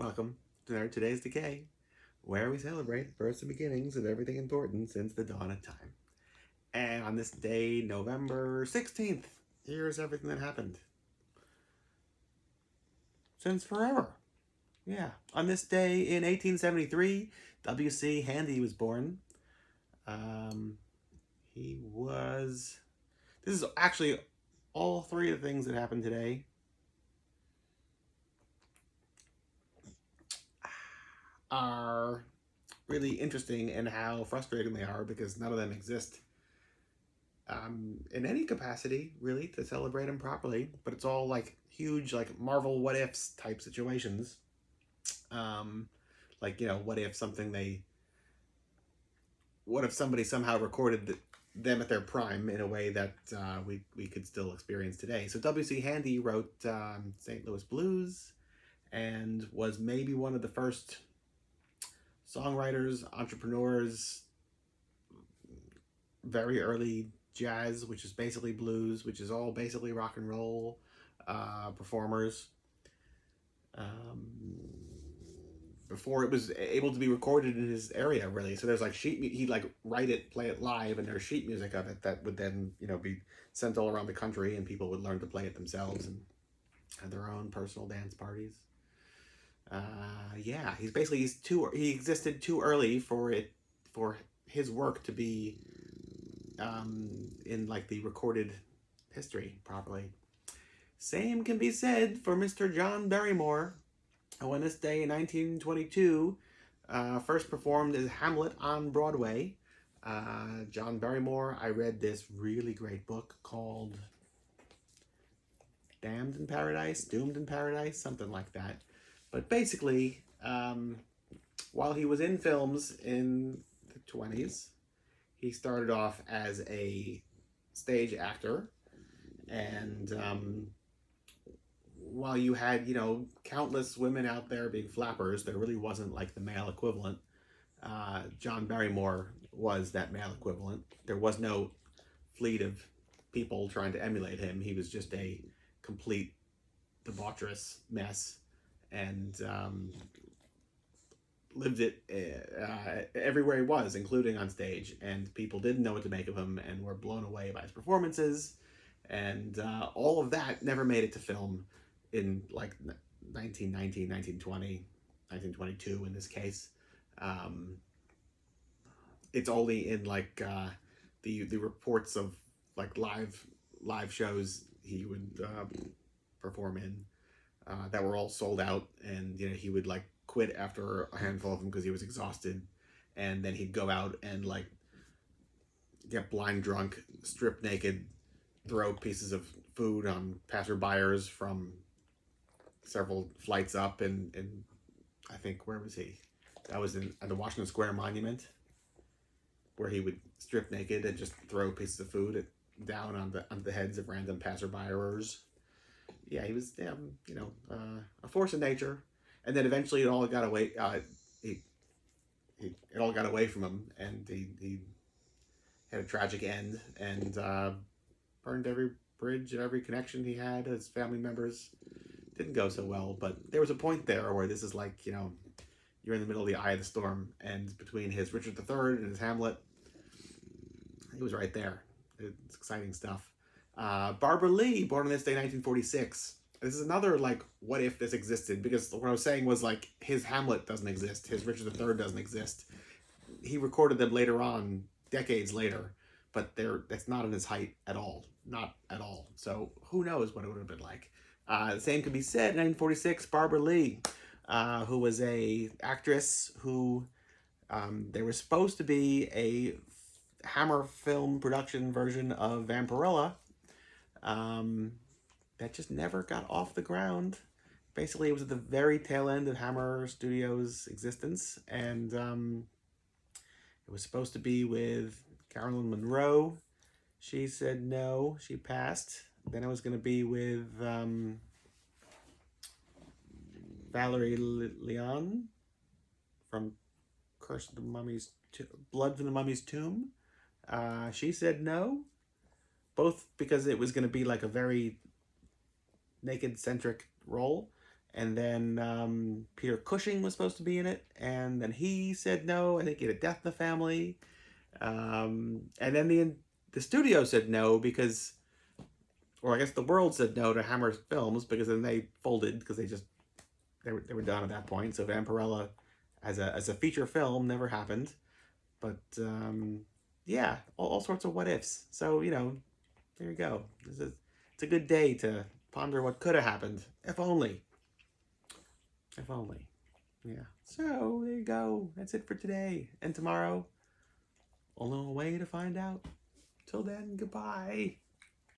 welcome to today's Decay, where we celebrate births and beginnings of everything important since the dawn of time. And on this day, November 16th, here's everything that happened. Since forever. Yeah. On this day in 1873, W.C. Handy was born. Um, he was... This is actually all three of the things that happened today are really interesting and how frustrating they are because none of them exist in any capacity, really, to celebrate them properly. But it's all like huge, like Marvel what ifs type situations. Like, what if what if somebody somehow recorded them at their prime in a way that we could still experience today? So W.C. Handy wrote St. Louis Blues and was maybe one of the first songwriters, entrepreneurs, very early jazz, which is basically blues, which is all basically rock and roll performers. Before it was able to be recorded in his area, really. So there's like he'd like write it, play it live, and there's sheet music of it that would then, be sent all around the country, and people would learn to play it themselves and have their own personal dance parties. Yeah, he existed too early for his work to be in like the recorded history properly. Same can be said for Mr. John Barrymore, who on this day in 1922 first performed as Hamlet on Broadway. John Barrymore, I read this really great book called Damned in Paradise, Doomed in Paradise, something like that. But basically, while he was in films in the 20s, he started off as a stage actor. And while you had, countless women out there being flappers, there really wasn't like the male equivalent. John Barrymore was that male equivalent. There was no fleet of people trying to emulate him. He was just a complete debaucherous mess and lived it everywhere he was, including on stage. And people didn't know what to make of him and were blown away by his performances. And all of that never made it to film in like 1919, 1920, 1922 in this case. It's only in like the reports of like live shows he would perform in that were all sold out, and he would like quit after a handful of them because he was exhausted, and then he'd go out and like get blind drunk, strip naked, throw pieces of food on passerbyers from several flights up, and I think, where was he? That was at the Washington Square Monument, where he would strip naked and just throw pieces of food down on the heads of random passerbyers. Yeah, he was, a force of nature. And then eventually it all got away. It all got away from him, and he had a tragic end, and burned every bridge and every connection he had. His family members didn't go so well, but there was a point there where this is like, you're in the middle of the eye of the storm, and between his Richard III and his Hamlet, he was right there. It's exciting stuff. Barbara Lee, born on this day, 1946. This is another, like, what if this existed? Because what I was saying was, like, his Hamlet doesn't exist. His Richard III doesn't exist. He recorded them later on, decades later, but that's not in his height at all. Not at all. So who knows what it would have been like. The same could be said in 1946, Barbara Lee, who was a actress who, there was supposed to be a Hammer film production version of Vampirella, that just never got off the ground. Basically, it was at the very tail end of Hammer Studios' existence, and it was supposed to be with Carolyn Monroe. She said no, she passed. Then it was going to be with Valerie Leon from Curse of the Mummy's Blood from the Mummy's Tomb. She said no, both because it was going to be like a very naked-centric role, And then Peter Cushing was supposed to be in it, and then he said no. I think he had a death in the family. And then the studio said no because, or I guess the world said no to Hammer Films, because then they folded because they were done at that point. So Vampirella as a feature film never happened. But yeah, all sorts of what ifs. So there you go. It's a good day to ponder what could have happened, if only. If only. Yeah. So there you go. That's it for today. And tomorrow, only way to find out. Till then, goodbye.